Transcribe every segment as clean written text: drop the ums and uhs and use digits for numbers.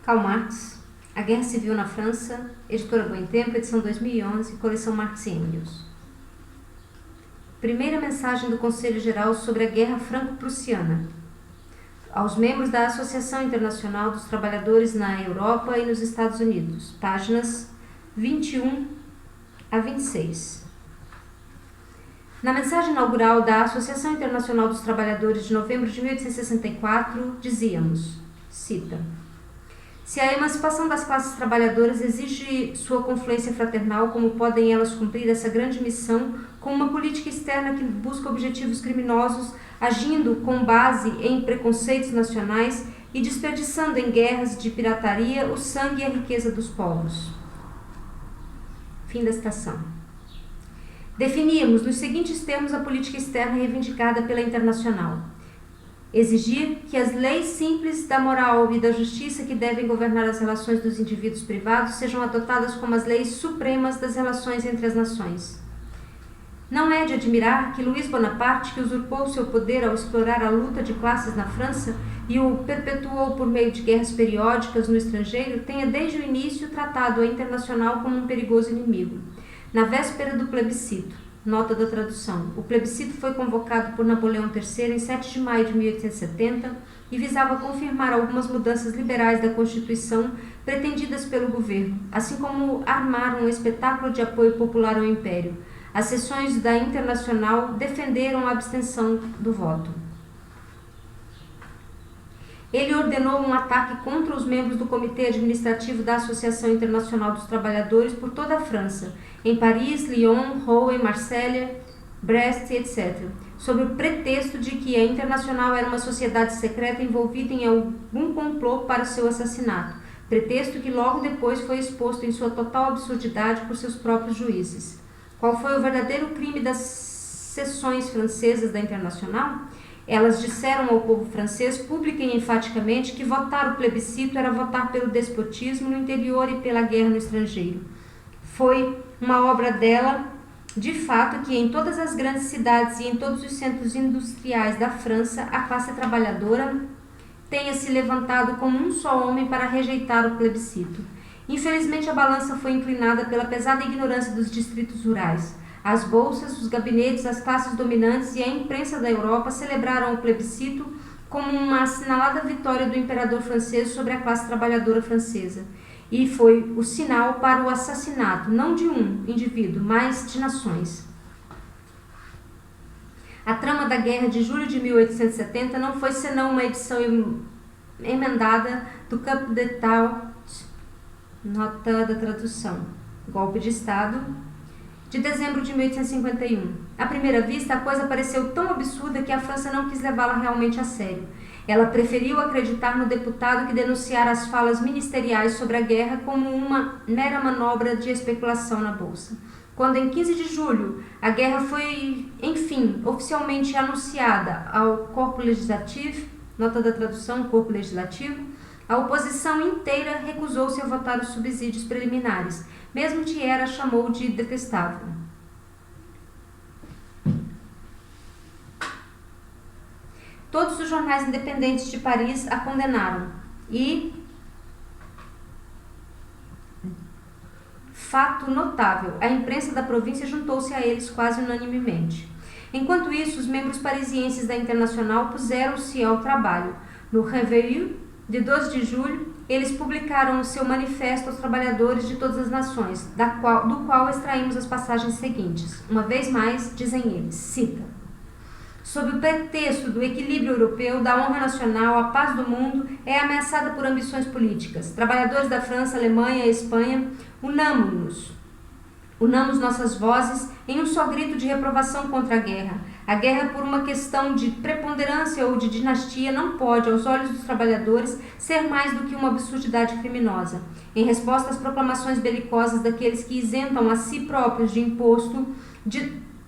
Karl Marx, A Guerra Civil na França, editora Boitempo, edição 2011, coleção Marx e Engels. Primeira mensagem do Conselho Geral sobre a Guerra Franco-Prussiana aos membros da Associação Internacional dos Trabalhadores na Europa e nos Estados Unidos, páginas 21 a 26. Na mensagem inaugural da Associação Internacional dos Trabalhadores de novembro de 1864, dizíamos, cita: se a emancipação das classes trabalhadoras exige sua confluência fraternal, como podem elas cumprir essa grande missão com uma política externa que busca objetivos criminosos, agindo com base em preconceitos nacionais e desperdiçando em guerras de pirataria o sangue e a riqueza dos povos? Fim da citação. Definíamos nos seguintes termos a política externa reivindicada pela Internacional: exigir que as leis simples da moral e da justiça que devem governar as relações dos indivíduos privados sejam adotadas como as leis supremas das relações entre as nações. Não é de admirar que Luís Bonaparte, que usurpou seu poder ao explorar a luta de classes na França e o perpetuou por meio de guerras periódicas no estrangeiro, tenha desde o início tratado a Internacional como um perigoso inimigo. Na véspera do plebiscito, nota da tradução, o plebiscito foi convocado por Napoleão III em 7 de maio de 1870 e visava confirmar algumas mudanças liberais da Constituição pretendidas pelo governo, assim como armar um espetáculo de apoio popular ao Império. As sessões da Internacional defenderam a abstenção do voto. Ele ordenou um ataque contra os membros do Comitê Administrativo da Associação Internacional dos Trabalhadores por toda a França, em Paris, Lyon, Rouen, Marselha, Brest, etc., sob o pretexto de que a Internacional era uma sociedade secreta envolvida em algum complô para seu assassinato, pretexto que logo depois foi exposto em sua total absurdidade por seus próprios juízes. Qual foi o verdadeiro crime das seções francesas da Internacional? Elas disseram ao povo francês, pública e enfaticamente, que votar o plebiscito era votar pelo despotismo no interior e pela guerra no estrangeiro. Foi uma obra dela, de fato, que em todas as grandes cidades e em todos os centros industriais da França, a classe trabalhadora tenha se levantado como um só homem para rejeitar o plebiscito. Infelizmente, a balança foi inclinada pela pesada ignorância dos distritos rurais. As bolsas, os gabinetes, as classes dominantes e a imprensa da Europa celebraram o plebiscito como uma assinalada vitória do imperador francês sobre a classe trabalhadora francesa. E foi o sinal para o assassinato, não de um indivíduo, mas de nações. A trama da guerra de julho de 1870 não foi senão uma edição emendada do Coup d'État, nota da tradução, golpe de Estado, de dezembro de 1851. À primeira vista, a coisa pareceu tão absurda que a França não quis levá-la realmente a sério. Ela preferiu acreditar no deputado que denunciara as falas ministeriais sobre a guerra como uma mera manobra de especulação na Bolsa. Quando, em 15 de julho, a guerra foi, enfim, oficialmente anunciada ao Corpo Legislativo, nota da tradução, Corpo Legislativo, a oposição inteira recusou-se a votar os subsídios preliminares, mesmo Thiers a chamou de detestável. Todos os jornais independentes de Paris a condenaram e, fato notável, a imprensa da província juntou-se a eles quase unanimemente. Enquanto isso, os membros parisienses da Internacional puseram-se ao trabalho. No Réveillon de 12 de julho, eles publicaram o seu manifesto aos trabalhadores de todas as nações, do qual extraímos as passagens seguintes. Uma vez mais, dizem eles, cita: sob o pretexto do equilíbrio europeu, da honra nacional, a paz do mundo é ameaçada por ambições políticas. Trabalhadores da França, Alemanha e Espanha, unamos nossas vozes em um só grito de reprovação contra a guerra. A guerra, por uma questão de preponderância ou de dinastia, não pode, aos olhos dos trabalhadores, ser mais do que uma absurdidade criminosa. Em resposta às proclamações belicosas daqueles que isentam a si próprios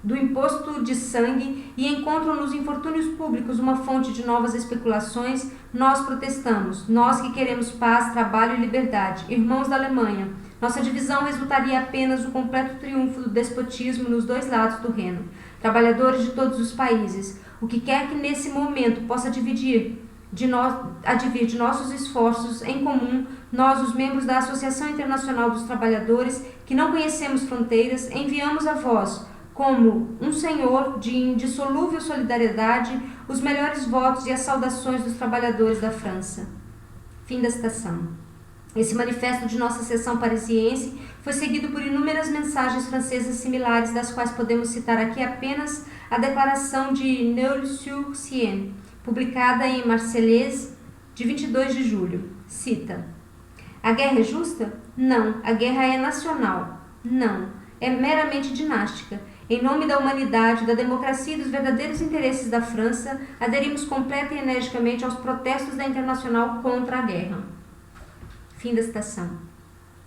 do imposto de sangue e encontram nos infortúnios públicos uma fonte de novas especulações, nós protestamos, nós que queremos paz, trabalho e liberdade, irmãos da Alemanha. Nossa divisão resultaria apenas o completo triunfo do despotismo nos dois lados do Reno. Trabalhadores de todos os países, o que quer que nesse momento possa dividir advir de nossos esforços em comum, nós, os membros da Associação Internacional dos Trabalhadores, que não conhecemos fronteiras, enviamos a vós, como um senhor de indissolúvel solidariedade, os melhores votos e as saudações dos trabalhadores da França. Fim da citação. Esse manifesto de nossa seção parisiense foi seguido por inúmeras mensagens francesas similares, das quais podemos citar aqui apenas a declaração de Neuilly-sur-Seine, publicada em Marseillaise, de 22 de julho. Cita: a guerra é justa? Não. A guerra é nacional? Não. É meramente dinástica. Em nome da humanidade, da democracia e dos verdadeiros interesses da França, aderimos completa e energicamente aos protestos da Internacional contra a guerra. Fim da citação.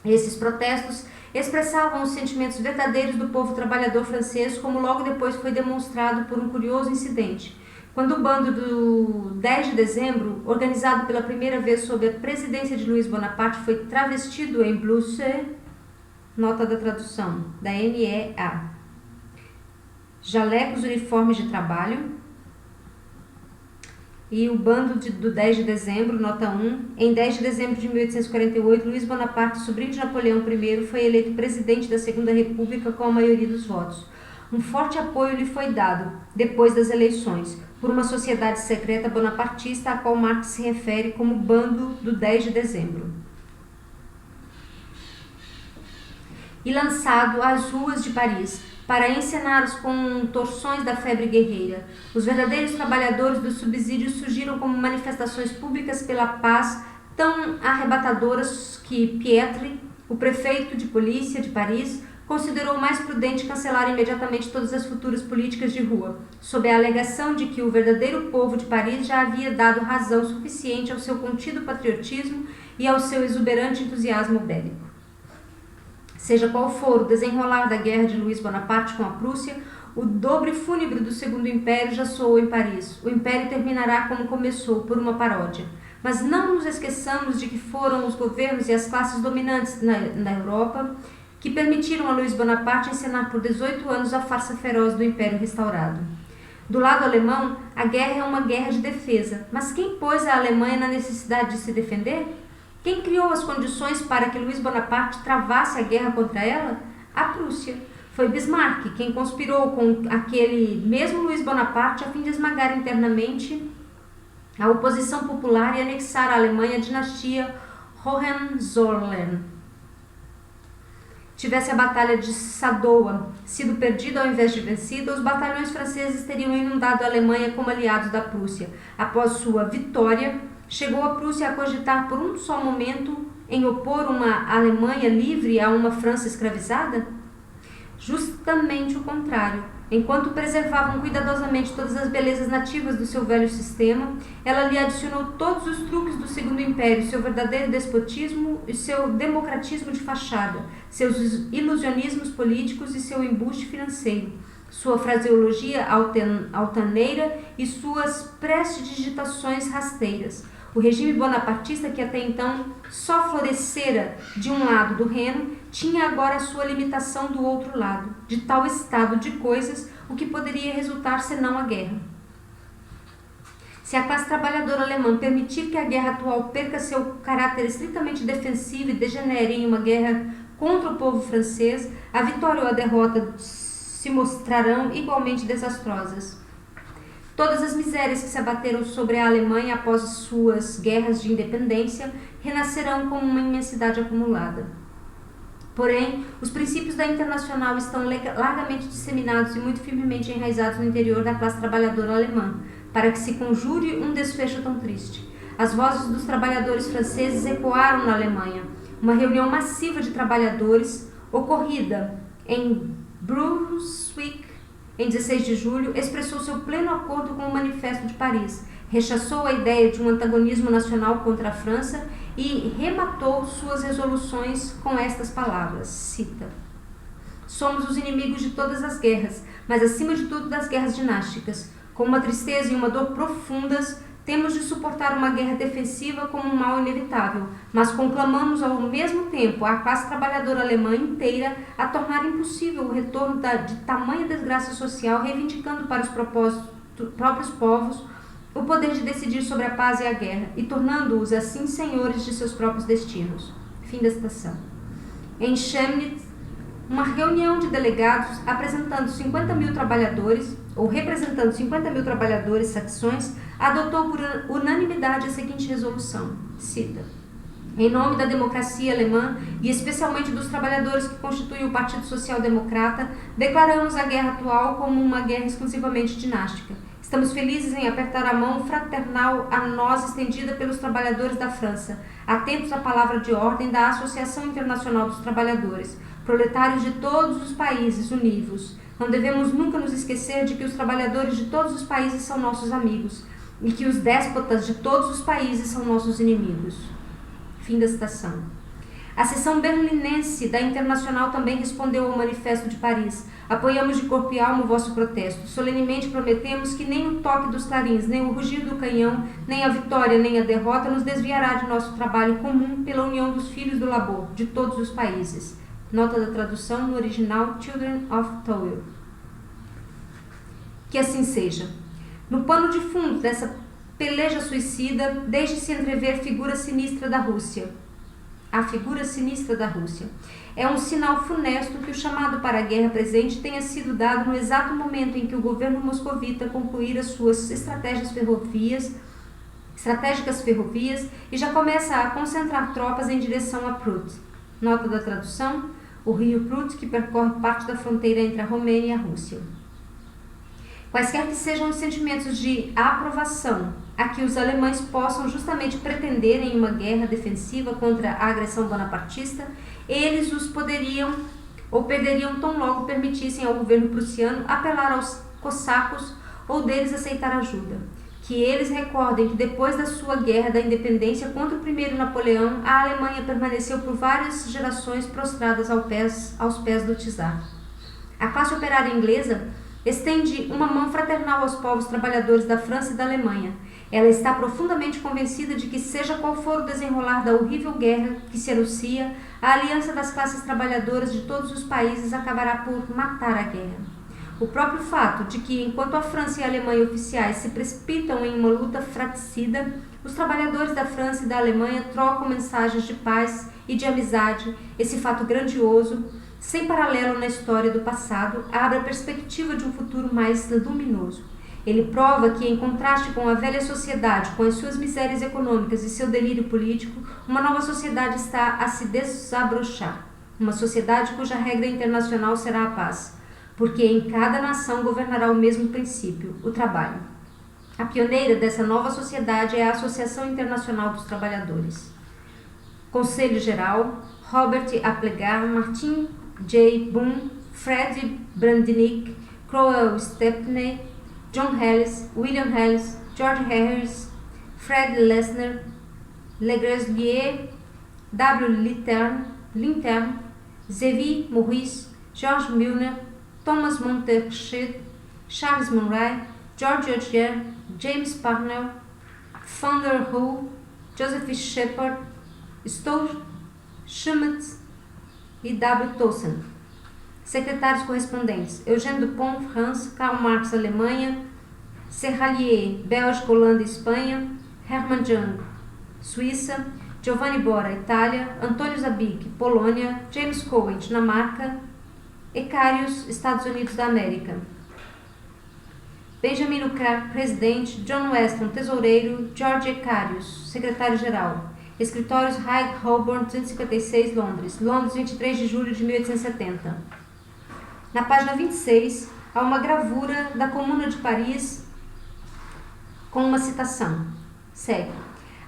Esses protestos expressavam os sentimentos verdadeiros do povo trabalhador francês, como logo depois foi demonstrado por um curioso incidente. Quando o bando do 10 de dezembro, organizado pela primeira vez sob a presidência de Luiz Bonaparte, foi travestido em blouse, nota da tradução, da NEA, jalecos uniformes de trabalho, e o bando do 10 de dezembro, nota 1, em 10 de dezembro de 1848, Luiz Bonaparte, sobrinho de Napoleão I, foi eleito presidente da Segunda República com a maioria dos votos. Um forte apoio lhe foi dado, depois das eleições, por uma sociedade secreta bonapartista a qual Marx se refere como bando do 10 de dezembro. E lançado às ruas de Paris, para encenar as contorções da febre guerreira. Os verdadeiros trabalhadores dos subsídios surgiram como manifestações públicas pela paz tão arrebatadoras que Pietri, o prefeito de polícia de Paris, considerou mais prudente cancelar imediatamente todas as futuras políticas de rua, sob a alegação de que o verdadeiro povo de Paris já havia dado razão suficiente ao seu contido patriotismo e ao seu exuberante entusiasmo bélico. Seja qual for o desenrolar da guerra de Luiz Bonaparte com a Prússia, o dobre fúnebre do Segundo Império já soou em Paris. O Império terminará como começou, por uma paródia. Mas não nos esqueçamos de que foram os governos e as classes dominantes na Europa que permitiram a Luiz Bonaparte encenar por 18 anos a farsa feroz do Império restaurado. Do lado alemão, a guerra é uma guerra de defesa. Mas quem pôs a Alemanha na necessidade de se defender? Quem criou as condições para que Luiz Bonaparte travasse a guerra contra ela? A Prússia. Foi Bismarck quem conspirou com aquele mesmo Luiz Bonaparte a fim de esmagar internamente a oposição popular e anexar à Alemanha a dinastia Hohenzollern. Tivesse a Batalha de Sadowa sido perdida ao invés de vencida, os batalhões franceses teriam inundado a Alemanha como aliados da Prússia. Após sua vitória, chegou a Prússia a cogitar por um só momento em opor uma Alemanha livre a uma França escravizada? Justamente o contrário. Enquanto preservavam cuidadosamente todas as belezas nativas do seu velho sistema, ela lhe adicionou todos os truques do Segundo Império, seu verdadeiro despotismo e seu democratismo de fachada, seus ilusionismos políticos e seu embuste financeiro, sua fraseologia altaneira e suas prestidigitações rasteiras. O regime bonapartista, que até então só florescera de um lado do Reno, tinha agora a sua limitação do outro lado. De tal estado de coisas, o que poderia resultar senão a guerra? Se a classe trabalhadora alemã permitir que a guerra atual perca seu caráter estritamente defensivo e degenere em uma guerra contra o povo francês, a vitória ou a derrota se mostrarão igualmente desastrosas. Todas as misérias que se abateram sobre a Alemanha após suas guerras de independência renascerão como uma imensidade acumulada. Porém, os princípios da Internacional estão largamente disseminados e muito firmemente enraizados no interior da classe trabalhadora alemã, para que se conjure um desfecho tão triste. As vozes dos trabalhadores franceses ecoaram na Alemanha. Uma reunião massiva de trabalhadores, ocorrida em Brunswick, em 16 de julho, expressou seu pleno acordo com o Manifesto de Paris, rechaçou a ideia de um antagonismo nacional contra a França e rematou suas resoluções com estas palavras, cita: somos os inimigos de todas as guerras, mas acima de tudo das guerras dinásticas. Com uma tristeza e uma dor profundas, temos de suportar uma guerra defensiva como um mal inevitável, mas conclamamos ao mesmo tempo a classe trabalhadora alemã inteira a tornar impossível o retorno de tamanha desgraça social, reivindicando para os próprios povos o poder de decidir sobre a paz e a guerra, e tornando-os assim senhores de seus próprios destinos. Fim da citação. Em Chemnitz, uma reunião de delegados apresentando 50 mil trabalhadores, ou representando 50 mil trabalhadores saxões, adotou por unanimidade a seguinte resolução, cita: em nome da democracia alemã e especialmente dos trabalhadores que constituem o Partido Social Democrata, declaramos a guerra atual como uma guerra exclusivamente dinástica. Estamos felizes em apertar a mão fraternal a nós estendida pelos trabalhadores da França, atentos à palavra de ordem da Associação Internacional dos Trabalhadores, proletários de todos os países, univos. Não devemos nunca nos esquecer de que os trabalhadores de todos os países são nossos amigos e que os déspotas de todos os países são nossos inimigos. Fim da citação. A seção berlinense da Internacional também respondeu ao Manifesto de Paris. Apoiamos de corpo e alma o vosso protesto. Solenemente prometemos que nem o toque dos clarins, nem o rugir do canhão, nem a vitória, nem a derrota nos desviará de nosso trabalho comum pela união dos filhos do labor, de todos os países. Nota da tradução no original Children of Toil. Que assim seja. No pano de fundo dessa peleja suicida, deixe-se entrever a figura sinistra da Rússia. É um sinal funesto que o chamado para a guerra presente tenha sido dado no exato momento em que o governo moscovita concluir as suas estratégicas ferrovias e já começa a concentrar tropas em direção a Prut. Nota da tradução: o rio Prut, que percorre parte da fronteira entre a Romênia e a Rússia. Quaisquer que sejam os sentimentos de aprovação a que os alemães possam justamente pretender em uma guerra defensiva contra a agressão bonapartista, eles os poderiam ou perderiam tão logo permitissem ao governo prussiano apelar aos cossacos ou deles aceitar ajuda. Que eles recordem que depois da sua guerra da independência contra o primeiro Napoleão, a Alemanha permaneceu por várias gerações prostradas aos pés do czar. A classe operária inglesa estende uma mão fraternal aos povos trabalhadores da França e da Alemanha. Ela está profundamente convencida de que, seja qual for o desenrolar da horrível guerra que se anuncia, a aliança das classes trabalhadoras de todos os países acabará por matar a guerra. O próprio fato de que, enquanto a França e a Alemanha oficiais se precipitam em uma luta fratricida, os trabalhadores da França e da Alemanha trocam mensagens de paz e de amizade, esse fato grandioso, sem paralelo na história do passado, abre a perspectiva de um futuro mais luminoso. Ele prova que, em contraste com a velha sociedade, com as suas misérias econômicas e seu delírio político, uma nova sociedade está a se desabrochar. Uma sociedade cuja regra internacional será a paz, porque em cada nação governará o mesmo princípio, o trabalho. A pioneira dessa nova sociedade é a Associação Internacional dos Trabalhadores. Conselho Geral: Robert Aplegar, Martin J. Boone, Fred Brandinick, Crowell Stepney, John Ellis, William Ellis, George Harris, Fred Lessner, Legreslier, W. Lintern, Zévi Maurice, George Milner, Thomas Montershed, Charles Murray, George Augier, James Parnell, Thunder Hull, Joseph Shepard, Stoll Schmitz e W. Thyssen. Secretários correspondentes: Eugène Dupont, França; Karl Marx, Alemanha; Serralier, Bélgica, Holanda e Espanha; Hermann Jung, Suíça; Giovanni Bora, Itália; Antônio Zabig, Polônia; James Cohen, Dinamarca; Ecarius, Estados Unidos da América; Benjamin Ucrar, presidente; John Weston, tesoureiro; George Ecarius, secretário-geral. Escritórios High Holborn, 256, Londres. Londres, 23 de julho de 1870. Na página 26, há uma gravura da Comuna de Paris com uma citação. Segue.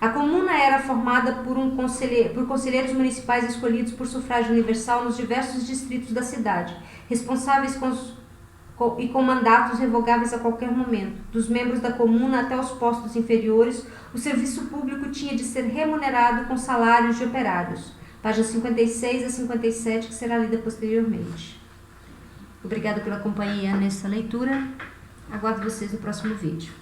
A Comuna era formada por conselheiros municipais escolhidos por sufrágio universal nos diversos distritos da cidade, responsáveis com mandatos revogáveis a qualquer momento. Dos membros da Comuna até os postos inferiores, o serviço público tinha de ser remunerado com salários de operários. Páginas 56 a 57, que será lida posteriormente. Obrigada pela companhia nessa leitura. Aguardo vocês no próximo vídeo.